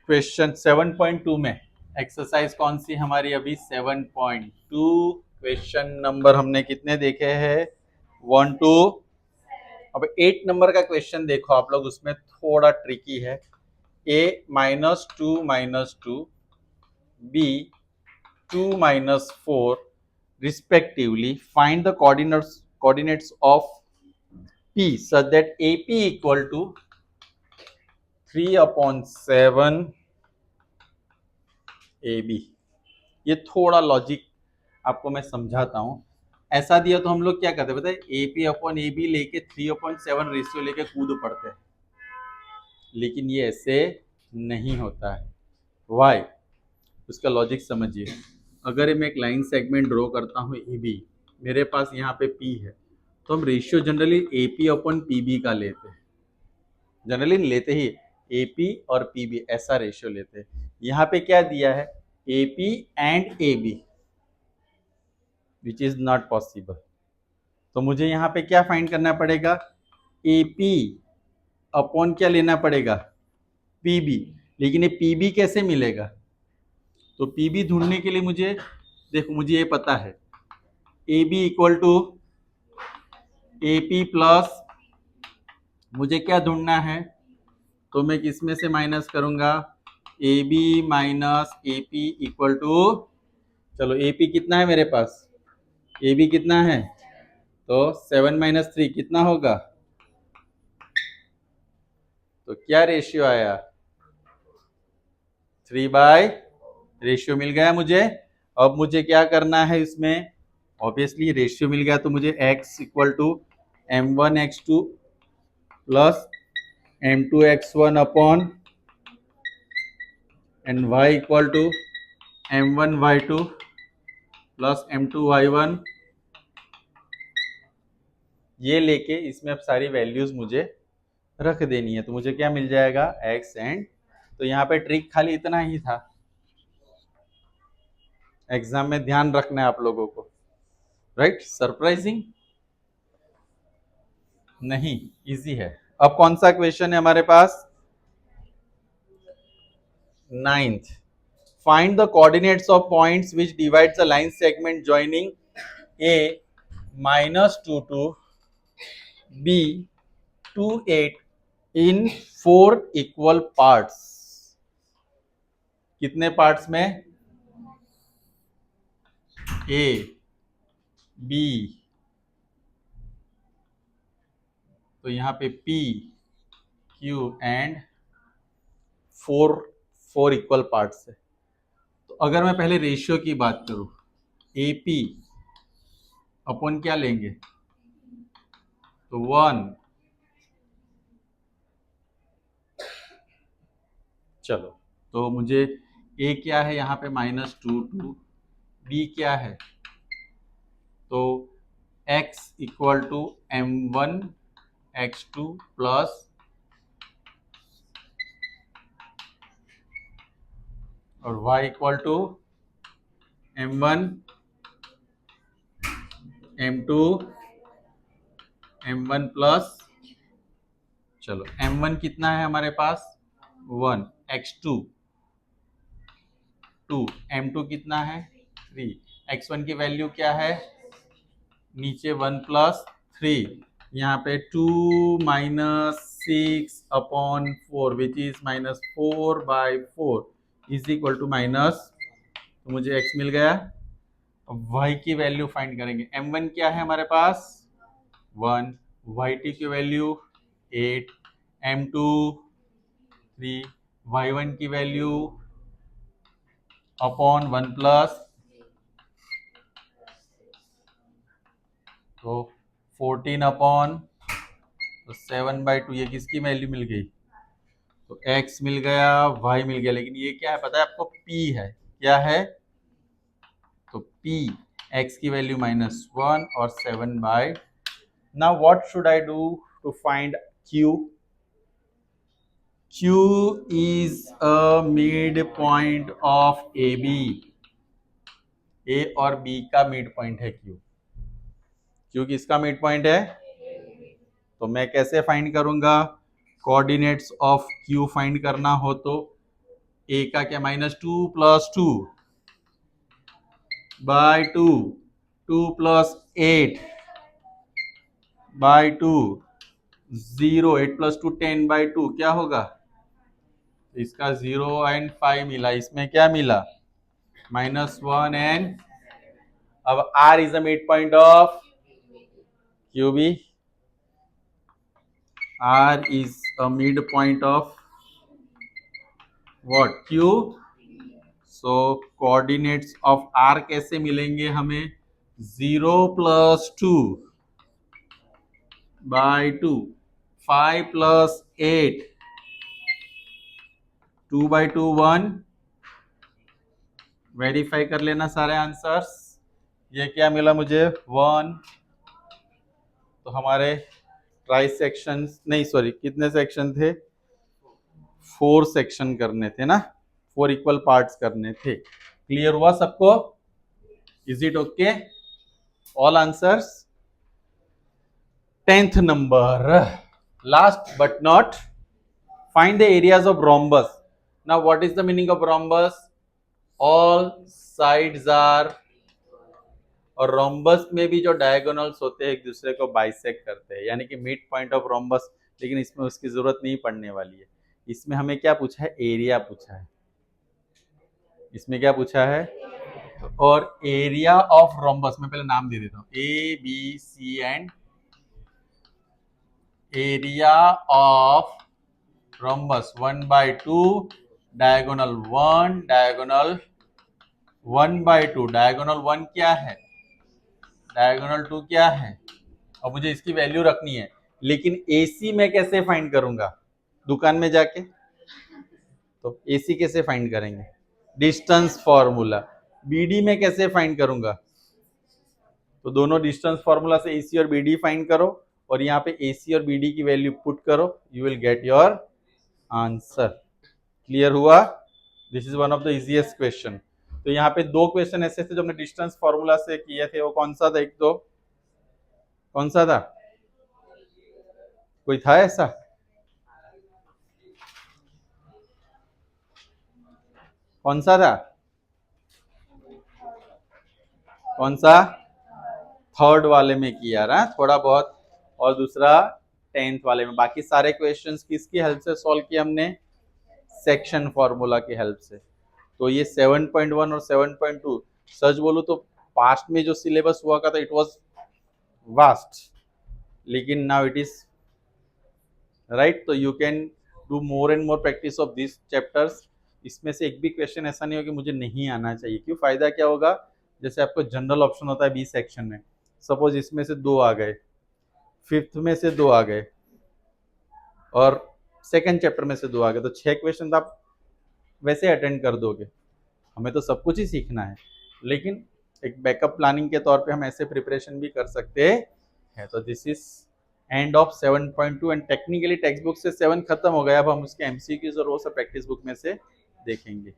Question 7.2 में exercise कौन सी हमारी अभी 7.2 क्वेश्चन नंबर हमने कितने देखे हैं 1 2। अब 8 नंबर का क्वेश्चन देखो आप लोग, उसमें थोड़ा ट्रिकी है। a -2 b 2 - 4 respectively find the coordinates of p such that ap equal to 3/7 ab। ये थोड़ा लॉजिक आपको मैं समझाता हूं। ऐसा दिया तो हम लोग क्या करते हैं पता है, एपी अपॉन ए बी लेके 3/7 रेशियो लेके कूद पड़ते हैं, लेकिन ये ऐसे नहीं होता है। वाई? उसका लॉजिक समझिए। अगर मैं एक लाइन सेगमेंट ड्रॉ करता हूँ ए बी, मेरे पास यहाँ पे पी है, तो हम ratio generally A P upon P B का लेते हैं। जनरली लेते ही ए पी और पी बी ऐसा रेशियो लेते हैं। यहाँ पे क्या दिया है, A P and A B, which is not possible. तो मुझे यहाँ पे क्या फाइंड करना पड़ेगा, ए पी अपॉन क्या लेना पड़ेगा, पी बी। लेकिन ये पी बी कैसे मिलेगा, तो पी बी ढूंढने के लिए मुझे देखो, मुझे ये पता है A B equal to A P plus, मुझे क्या ढूंढना है, तो मैं किसमें से माइनस करूंगा, A B minus A P equal to, चलो ए पी कितना है मेरे पास, ए बी कितना है, तो 7 - 3 कितना होगा, तो क्या रेशियो आया, 3 रेशियो मिल गया मुझे। अब मुझे क्या करना है इसमें, ऑब्वियसली रेशियो मिल गया तो मुझे x equal to m1x2 plus m2x1 upon and y equal to m1y2 plus m2y1, ये लेके इसमें अब सारी वैल्यूज मुझे रख देनी है। तो मुझे क्या मिल जाएगा, x एंड, तो यहाँ पे ट्रिक खाली इतना ही था, एग्जाम में ध्यान रखना है आप लोगों को, राइट। सरप्राइजिंग नहीं, इजी है। अब कौन सा क्वेश्चन है हमारे पास, 9th, find the coordinates of points which divides a line segment joining a -2 b 2 8 in 4 equal parts. कितने पार्ट्स में, a b, तो यहाँ पे p q and 4 equal parts है। तो अगर मैं पहले रेशियो की बात करूं, ए पी अपॉन क्या लेंगे, तो 1, चलो तो मुझे a क्या है यहाँ पे -2 b क्या है, तो x equal to m1x2 plus और y equal to m1 m2 m1 plus, चलो m1 कितना है हमारे पास 1, x2 2, m2 कितना है 3, x1 की वैल्यू क्या है, नीचे 1 प्लस 3, यहाँ पे 2 - 6 upon 4 which is -4/4 is equal to minus, तो मुझे x मिल गया। अब y की वैल्यू फाइंड करेंगे, m1 क्या है हमारे पास 1, yt की वैल्यू 8, m2 3, y1 की वैल्यू अपॉन 1 प्लस, तो 14 अपॉन, तो 7/2, ये किसकी वैल्यू मिल गई, तो x मिल गया, y मिल गया। लेकिन ये क्या है पता है आपको, p है, क्या है, तो p x की वैल्यू -1 और 7/, now what should I do to find q, q is a mid point of A B, a और b का मिड पॉइंट है q, q किसका मिड पॉइंट है, तो मैं कैसे फाइंड करूंगा, कोऑर्डिनेट्स ऑफ q फाइंड करना हो तो ए का क्या -2 + 2 बाय 2, 2 + 8 बाय 2, 0, 8 + 2 10/2 क्या होगा? इसका 0 और 5 मिला, इसमें क्या मिला? -1 एंड अब R is the mid point of QB. R is a midpoint of what? Q. So coordinates of R कैसे मिलेंगे हमें? 0 + 2 by 2, 5 + 8, 2/2 1. वेरीफाई कर लेना सारे आंसर्स। ये क्या मिला मुझे? 1। तो हमारे ट्राई सेक्शंस नहीं, सॉरी, कितने सेक्शन थे? 4 सेक्शन करने थे ना, 4 इक्वल पार्ट्स करने थे। क्लियर हुआ सबको? Is it okay? All answers? 10th number, last but not, find the areas of rhombus. Now what is the meaning of rhombus? All sides are, और रोम्बस में भी जो डायगोनल्स होते हैं एक दूसरे को बाइसेक्ट करते हैं, यानी कि मिड पॉइंट ऑफ रोम्बस। लेकिन इसमें उसकी जरूरत नहीं पड़ने वाली है। इसमें हमें क्या पूछा है? एरिया पूछा है। इसमें क्या पूछा है? और एरिया ऑफ रोम्बस, मैं पहले नाम दे देता हूं, ABC and area of rhombus 1/2 diagonal 1, diagonal 1/2, diagonal 1 क्या है, डायगोनल 2 क्या है। और मुझे इसकी वैल्यू रखनी है, लेकिन AC मैं कैसे फाइंड करूंगा? दुकान में जाके? तो AC कैसे फाइंड करेंगे? Distance formula. BD में कैसे फाइंड करूंगा? तो दोनों डिस्टेंस फॉर्मूला से AC और BD फाइंड करो, और यहाँ पे AC और BD की वैल्यू पुट करो, you will get your answer. Clear हुआ? This is one of the easiest question. तो यहाँ पे 2 क्वेश्चन ऐसे थे जो हमने डिस्टेंस फॉर्मूला से किए थे। वो कौन सा था? एक तो कौन सा था? कोई था ऐसा? कौन सा था? कौन सा? 3rd वाले में किया ना थोड़ा बहुत, और दूसरा 10th वाले में। बाकी सारे क्वेश्चंस किसकी हेल्प से सॉल्व किए हमने? सेक्शन फॉर्मूला की हेल्प से। तो ये 7.1 और 7.2, सच बोलूं तो पास्ट में जो सिलेबस हुआ था इट वाज वास्ट, लेकिन नाउ इट इज राइट। तो you can do more and more practice of this chapters. इसमें से एक भी क्वेश्चन ऐसा नहीं हो कि मुझे नहीं आना चाहिए। क्यों? फायदा क्या होगा? जैसे आपको जनरल ऑप्शन होता है बी सेक्शन में, सपोज इसमें से 2 आ गए, 5th में से 2 आ गए, और सेकंड चैप्टर में से 2 आ गए, तो 6 क्वेश्चन आप वैसे अटेंड कर दोगे। हमें तो सब कुछ ही सीखना है, लेकिन एक बैकअप प्लानिंग के तौर पे हम ऐसे प्रिपरेशन भी कर सकते हैं। तो this is end of 7.2 and technically text book से 7 खत्म हो गया। अब हम उसके MCQs और वो सब प्रैक्टिस बुक में से देखेंगे।